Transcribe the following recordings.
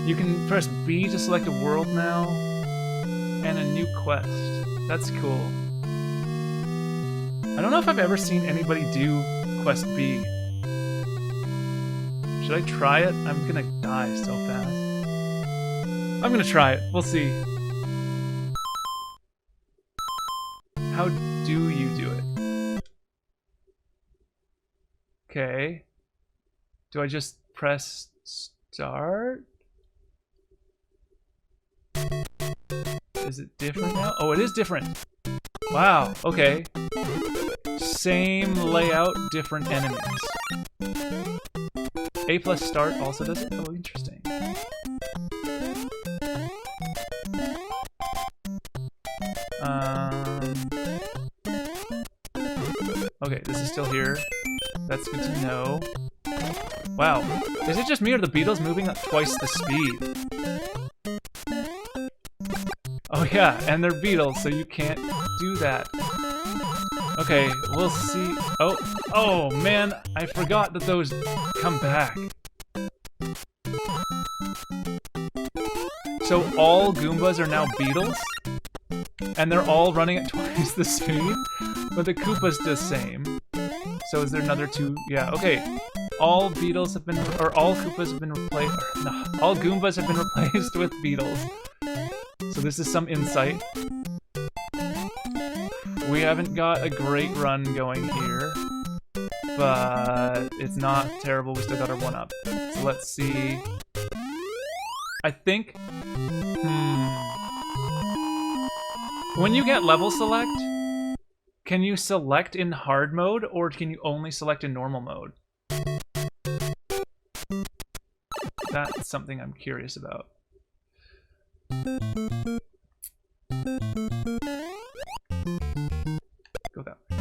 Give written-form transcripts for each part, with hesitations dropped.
You can press B to select a world now, and a new quest. That's cool. I don't know if I've ever seen anybody do quest B. Should I try it? I'm gonna die so fast. I'm gonna try it. We'll see. How do you do it? Okay. Do I just press start? Is it different now? Oh, it is different. Wow, okay. Same layout, different enemies. A plus start also does it? Oh, interesting. Okay, this is still here. That's good to know. Wow, is it just me or the beetles moving at twice the speed? Oh yeah, and they're beetles, so you can't do that. Okay, we'll see. Oh man, I forgot that those come back. So all Goombas are now beetles? And they're all running at twice the speed? But the Koopa's the same. So is there another two? Yeah, okay. All beetles have been, or all Koopas have been replaced, no, all Goombas have been replaced with beetles. So this is some insight. We haven't got a great run going here, but it's not terrible. We still got our one up. So let's see. I think, when you get level select, can you select in hard mode or can you only select in normal mode? That's something I'm curious about. Go that way.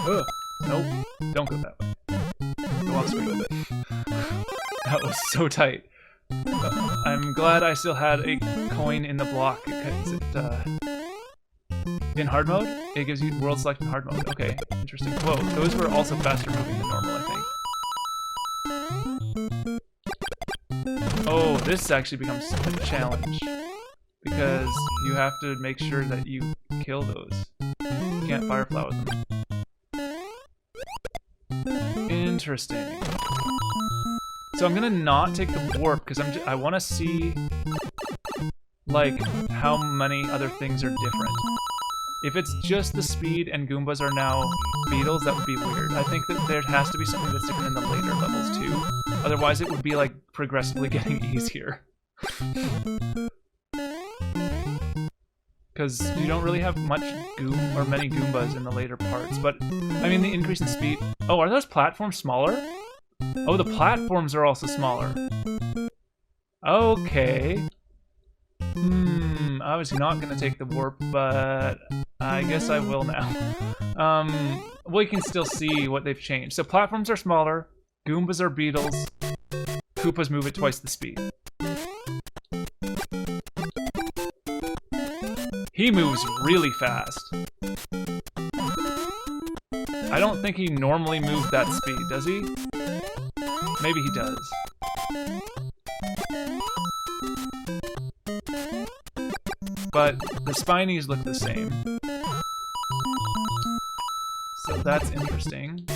Ugh. Nope. Don't go that way. Go on screen with it. That was so tight. I'm glad I still had a coin in the block because in hard mode, it gives you world select in hard mode. Okay, interesting. Whoa, those were also faster moving than normal, I think. Oh, this actually becomes a challenge because you have to make sure that you kill those. You can't firefly with them. Interesting. So I'm gonna not take the warp because I want to see like how many other things are different. If it's just the speed and Goombas are now beetles, that would be weird. I think that there has to be something that's different in the later levels too. Otherwise it would be like progressively getting easier. Because you don't really have much many Goombas in the later parts. But, I mean, the increase in speed... Oh, are those platforms smaller? Oh, the platforms are also smaller. Okay. I was not going to take the warp, but I guess I will now. We can still see what they've changed. So platforms are smaller, Goombas are beetles, Koopas move at twice the speed. He moves really fast. I don't think he normally moves that speed, does he? Maybe he does. But the Spinies look the same. So that's interesting.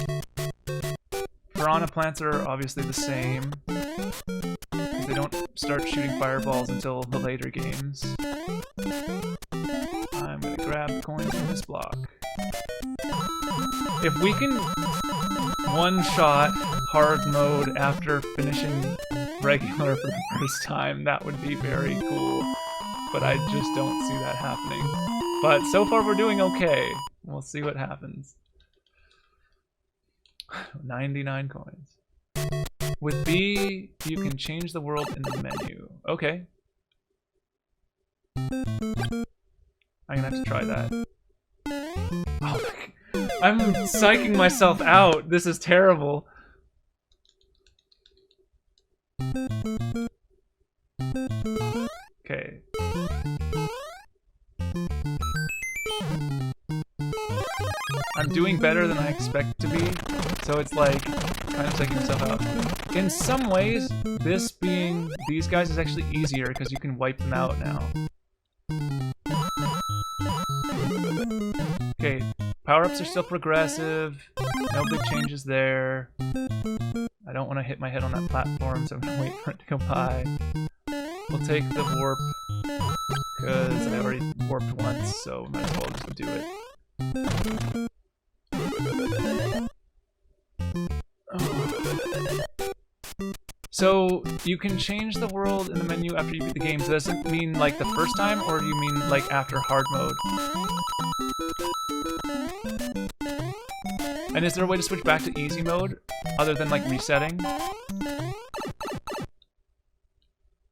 Piranha plants are obviously the same. They don't start shooting fireballs until the later games. I'm gonna grab the coins in this block. If we can one-shot hard mode after finishing regular for the first time, that would be very cool. But I just don't see that happening. But so far we're doing okay. We'll see what happens. 99 coins. With B, you can change the world in the menu. Okay. I'm gonna have to try that. Oh, I'm psyching myself out. This is terrible. Okay. I'm doing better than I expect to be, so it's like kind of psyching myself out. In some ways, this being these guys is actually easier because you can wipe them out now. Okay, power-ups are still progressive. No big changes there. I don't want to hit my head on that platform, so I'm going to wait for it to go by. We'll take the warp, because I already warped once, so might as well just do it. So, you can change the world in the menu after you beat the game. So does it mean like the first time, or do you mean like after hard mode? And is there a way to switch back to easy mode, other than like resetting?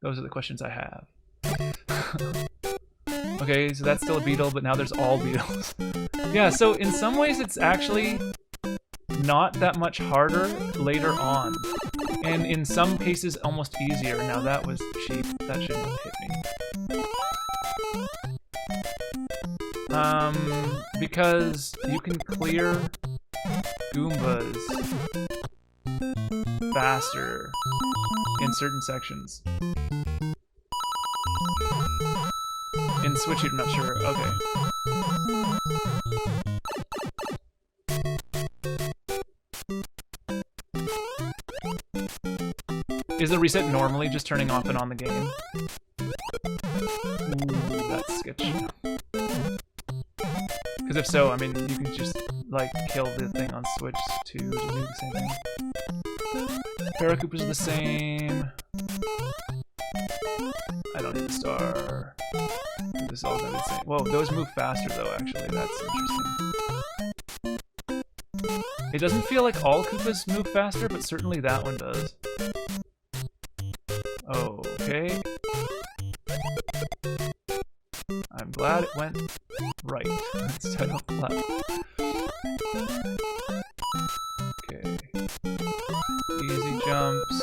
Those are the questions I have. Okay, so that's still a beetle, but now there's all beetles. Yeah, so in some ways it's actually not that much harder later on. And in some cases almost easier. Now that was cheap. That shouldn't have hit me. Because you can clear Goombas faster in certain sections. In Switch, I'm not sure. Okay. Is the reset normally just turning off and on the game? Ooh, that's sketchy. Because if so, I mean, you can just, like, kill the thing on Switch to do the same thing. Paracoopas are the same. I don't need the star. This is all gonna be the same. Whoa, those move faster though, actually. That's interesting. It doesn't feel like all Koopas move faster, but certainly that one does. Okay. I'm glad it went right instead of left. Okay. Easy jumps.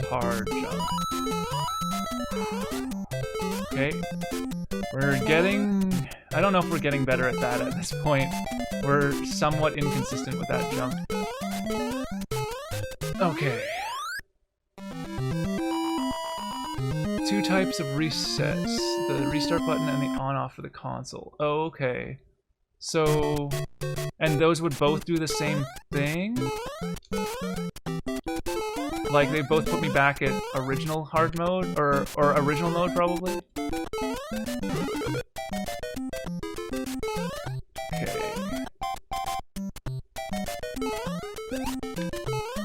Hard jump. Okay. We're getting... I don't know if we're getting better at that at this point. We're somewhat inconsistent with that jump. Okay. Two types of resets. The restart button and the on-off for the console. Okay. So... And those would both do the same thing? Like, they both put me back at original hard mode? Or original mode, probably? Okay.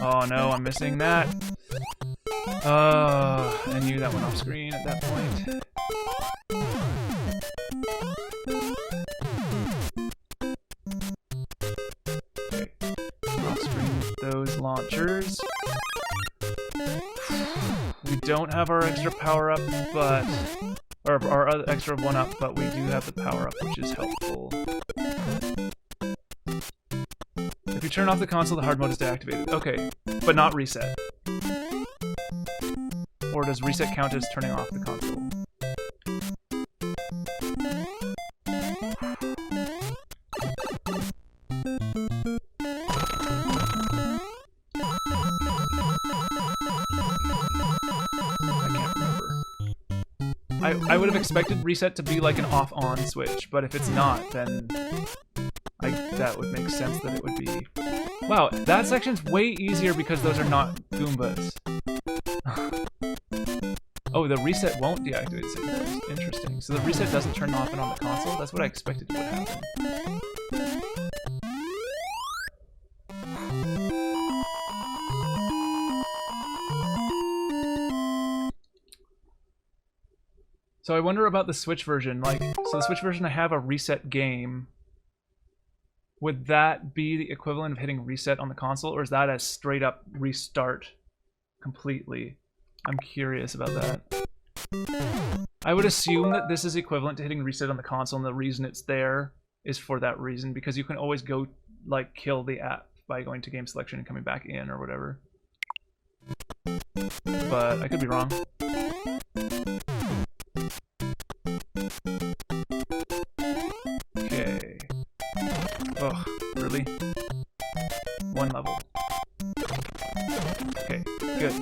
Oh no, I'm missing that. I knew that went off screen at that point. Okay. Off screen with those launchers. We don't have our extra power-up, but... Or our other extra one-up, but we do have the power-up, which is helpful. If you turn off the console, the hard mode is deactivated. Okay, but not reset. Or does reset count as turning off the console? I would have expected reset to be like an off-on switch, but if it's not, then that would make sense that it would be... Wow, that section's way easier because those are not Goombas. Oh, the reset won't deactivate signals. Interesting. So the reset doesn't turn off and on the console? That's what I expected would happen. So I wonder about the Switch version. Like, so the Switch version, I have a reset game. Would that be the equivalent of hitting reset on the console, or is that a straight up restart completely? I'm curious about that. I would assume that this is equivalent to hitting reset on the console, and the reason it's there is for that reason, because you can always go, like, kill the app by going to game selection and coming back in or whatever. But I could be wrong. Okay. Ugh, really? One level. Okay, good.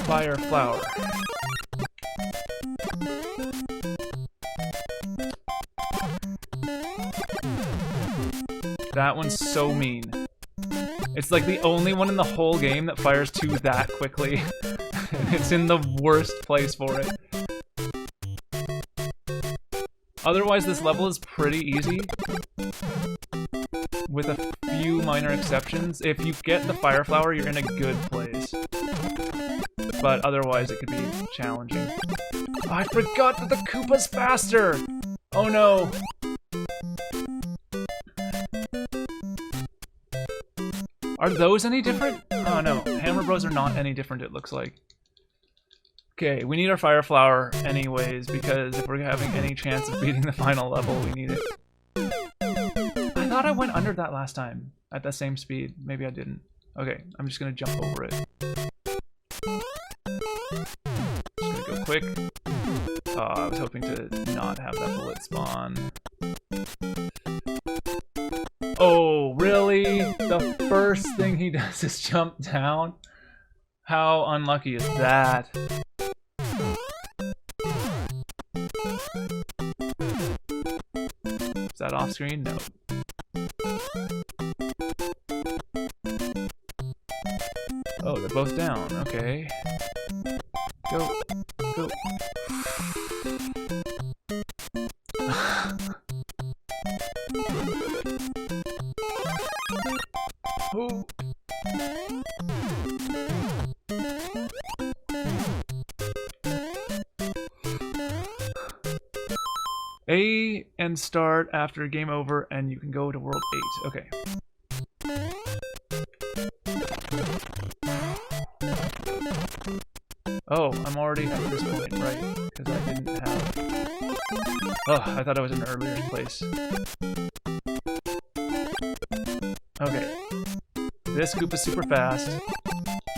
Fire flower. That one's so mean. It's like the only one in the whole game that fires 2 that quickly. And it's in the worst place for it. Otherwise, this level is pretty easy. With a few minor exceptions. If you get the fire flower, you're in a good place. But otherwise, it could be challenging. Oh, I forgot that the Koopa's faster! Oh no! Are those any different? Oh no, Hammer Bros are not any different, it looks like. Okay, we need our fire flower anyways, because if we're having any chance of beating the final level, we need it. I thought I went under that last time at the same speed. Maybe I didn't. Okay, I'm just gonna jump over it. Just gonna go quick. Oh, I was hoping to not have that bullet spawn. Oh, really? The first thing he does is jump down? How unlucky is that? Is that off screen? No. Oh, they're both down. Okay. Go. Go. Oh. A and start after game over, and you can go to world 8. Okay. Oh, I'm already at this point, right? Because I didn't have... Oh, I thought I was in an earlier place. Okay. This Goop is super fast,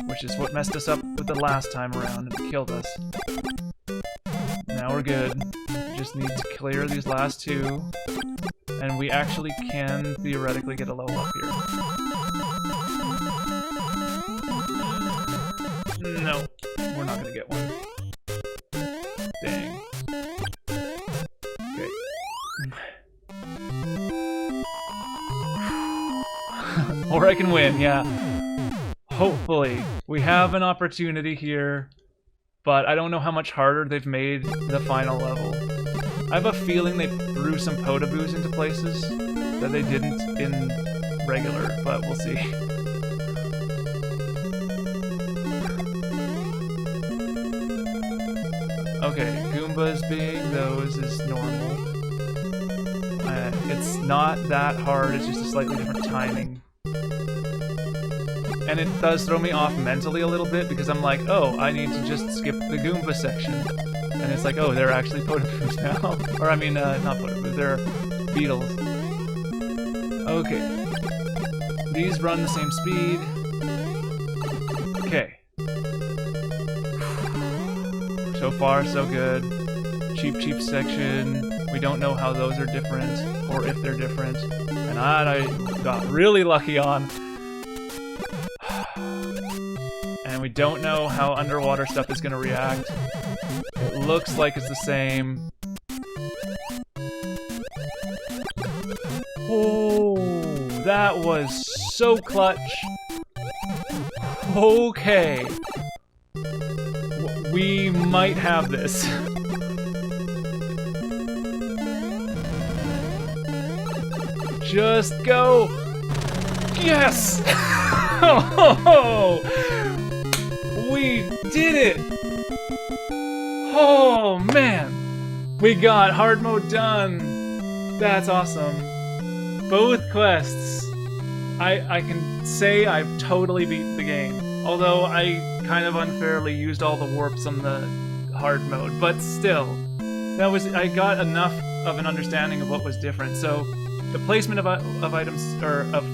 which is what messed us up with the last time around and killed us. Now we're good. We just need to clear these last 2, and we actually can theoretically get a level up here. No, we're not gonna get one. Dang. Okay. Or I can win, yeah. Hopefully. We have an opportunity here, but I don't know how much harder they've made the final level. I have a feeling they threw some Potaboos into places that they didn't in regular, but we'll see. Okay, Goombas being those is normal. It's not that hard, it's just a slightly different timing. And it does throw me off mentally a little bit because I'm like, oh, I need to just skip the Goomba section. And it's like, oh, they're actually Potaboos now. Or I mean, not Potaboos, they're beetles. Okay. These run the same speed. Okay. So far, so good. Cheap section. We don't know how those are different, or if they're different. And I got really lucky on. And we don't know how underwater stuff is going to react. It looks like it's the same. Oh, that was so clutch. Okay. We might have this. Just go. Yes! Oh, we did it! Oh man! We got hard mode done! That's awesome. Both quests. I can say I've totally beat the game. Although I kind of unfairly used all the warps on the hard mode, but still. I got enough of an understanding of what was different. So the placement of items, or of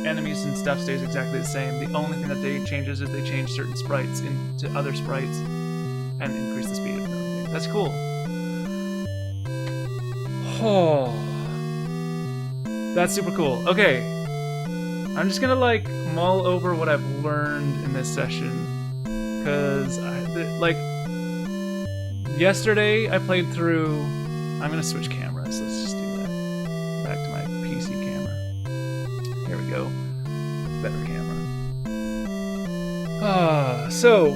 enemies and stuff stays exactly the same. The only thing that they changes is they change certain sprites into other sprites and increase the speed of them. That's cool. Oh, that's super cool. Okay, I'm just gonna like mull over what I've learned in this session, because like, yesterday I played through... I'm gonna switch cameras, let's just do that. Back to my PC camera. Here we go. Better camera. So...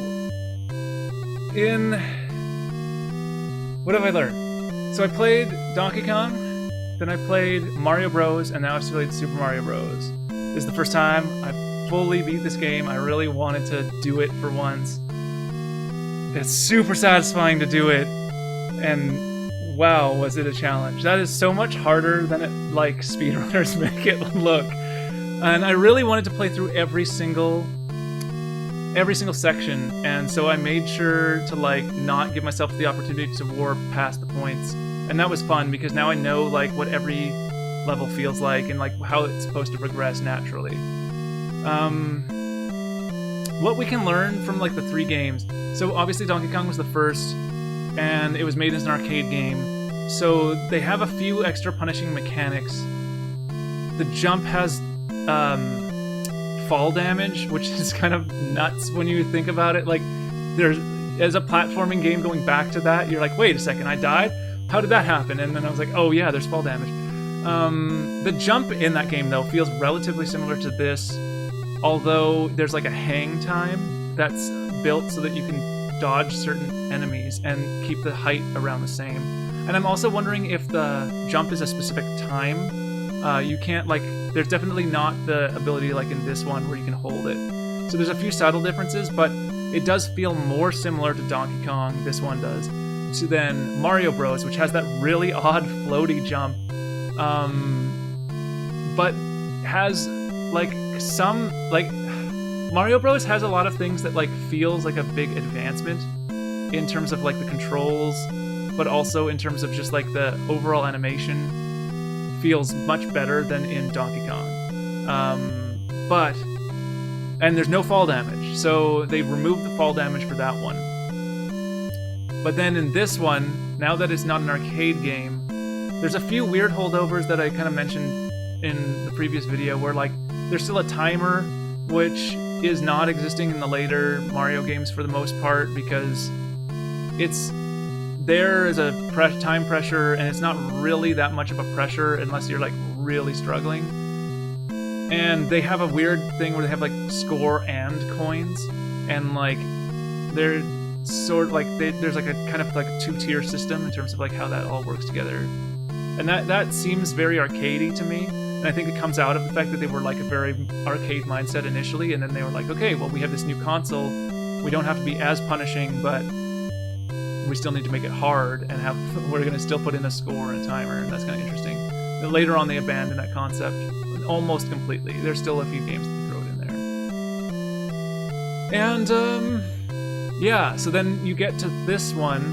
What have I learned? So I played Donkey Kong, then I played Mario Bros, and now I've played Super Mario Bros. This is the first time I've fully beat this game. I really wanted to do it for once. It's super satisfying to do it, and wow, was it a challenge. That is so much harder than it, like, speedrunners make it look. And I really wanted to play through every single section, and so I made sure to, like, not give myself the opportunity to warp past the points. And that was fun, because now I know, like, what every level feels like, and, like, how it's supposed to progress naturally. What we can learn from, like, the 3 games. So obviously Donkey Kong was the first, and it was made as an arcade game. So they have a few extra punishing mechanics. The jump has fall damage, which is kind of nuts when you think about it. Like, as a platforming game, going back to that, you're like, wait a second, I died? How did that happen? And then I was like, oh yeah, there's fall damage. The jump in that game, though, feels relatively similar to this, although there's like a hang time that's built so that you can dodge certain enemies and keep the height around the same. And I'm also wondering if the jump is a specific time. You can't, like, there's definitely not the ability like in this one where you can hold it. So there's a few subtle differences, but it does feel more similar to Donkey Kong, this one does, to then Mario Bros, which has that really odd floaty jump, but has, like, some, like, Mario Bros has a lot of things that, like, feels like a big advancement in terms of, like, the controls, but also in terms of just, like, the overall animation feels much better than in Donkey Kong. And there's no fall damage, so they removed the fall damage for that one. But then in this one, now that it's not an arcade game, there's a few weird holdovers that I kind of mentioned in the previous video where, like, there's still a timer, which is not existing in the later Mario games for the most part, because it's there as a time pressure, and it's not really that much of a pressure unless you're, like, really struggling. And they have a weird thing where they have, like, score and coins, and, like, they're sort of like there's like a kind of like a 2-tier system in terms of, like, how that all works together. And that seems very arcadey to me. And I think it comes out of the fact that they were, like, a very arcade mindset initially, and then they were like, okay, well, we have this new console, we don't have to be as punishing, but we still need to make it hard, and we're going to still put in a score and a timer, and that's kind of interesting. But later on, they abandoned that concept almost completely. There's still a few games to throw it in there. And, yeah, so then you get to this one,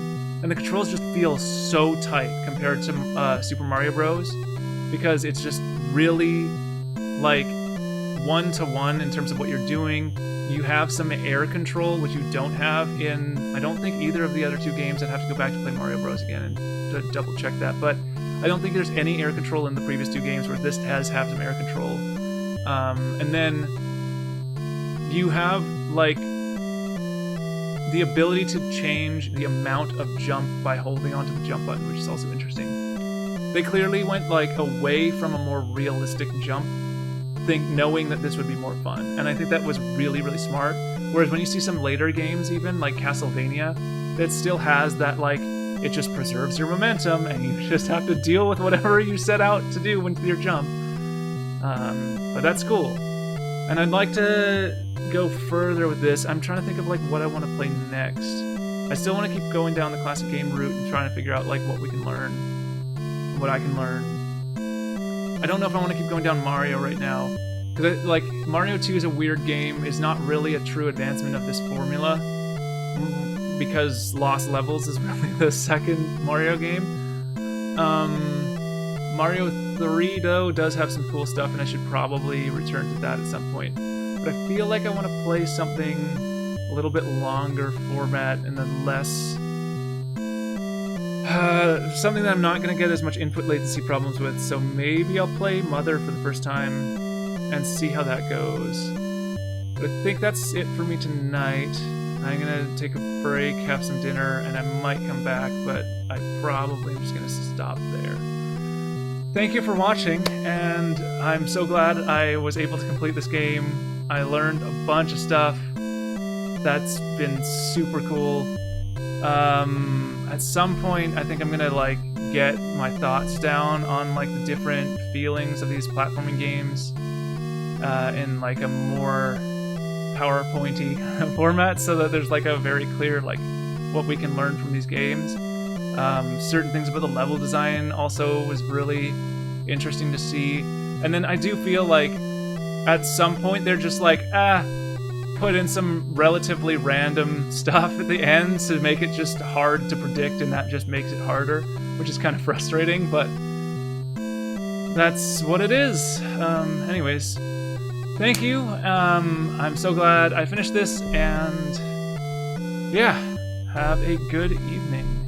and the controls just feel so tight compared to Super Mario Bros. Because it's just really, like, one-to-one in terms of what you're doing. You have some air control, which you don't have in, I don't think, either of the other 2 games. I'd have to go back to play Mario Bros. Again and to double-check that. But I don't think there's any air control in the previous 2 games, where this has some air control. And then you have, like, the ability to change the amount of jump by holding onto the jump button, which is also interesting. They clearly went, like, away from a more realistic jump, knowing that this would be more fun. And I think that was really, really smart. Whereas when you see some later games, even, like Castlevania, it still has that, like, it just preserves your momentum, and you just have to deal with whatever you set out to do with your jump. But that's cool. And I'd like to go further with this. I'm trying to think of, like, what I want to play next. I still want to keep going down the classic game route and trying to figure out, like, what we can learn. What I can learn. I don't know if I want to keep going down Mario right now, because, like, Mario 2 is a weird game. It's not really a true advancement of this formula, because Lost Levels is really the second Mario game. Mario 3, though, does have some cool stuff, and I should probably return to that at some point. But I feel like I want to play something a little bit longer format and then less... something that I'm not going to get as much input latency problems with, so maybe I'll play Mother for the first time and see how that goes. But I think that's it for me tonight. I'm gonna take a break, have some dinner, and I might come back, but I probably am just gonna stop there. Thank you for watching, and I'm so glad I was able to complete this game. I learned a bunch of stuff that's been super cool. At some point, I think I'm gonna like get my thoughts down on like the different feelings of these platforming games in like a more PowerPointy format, so that there's like a very clear like what we can learn from these games. Certain things about the level design also was really interesting to see, and then I do feel like at some point they're just like put in some relatively random stuff at the end to make it just hard to predict, and that just makes it harder, which is kind of frustrating, but that's what it is. Anyways, thank you. I'm so glad I finished this, and yeah, have a good evening.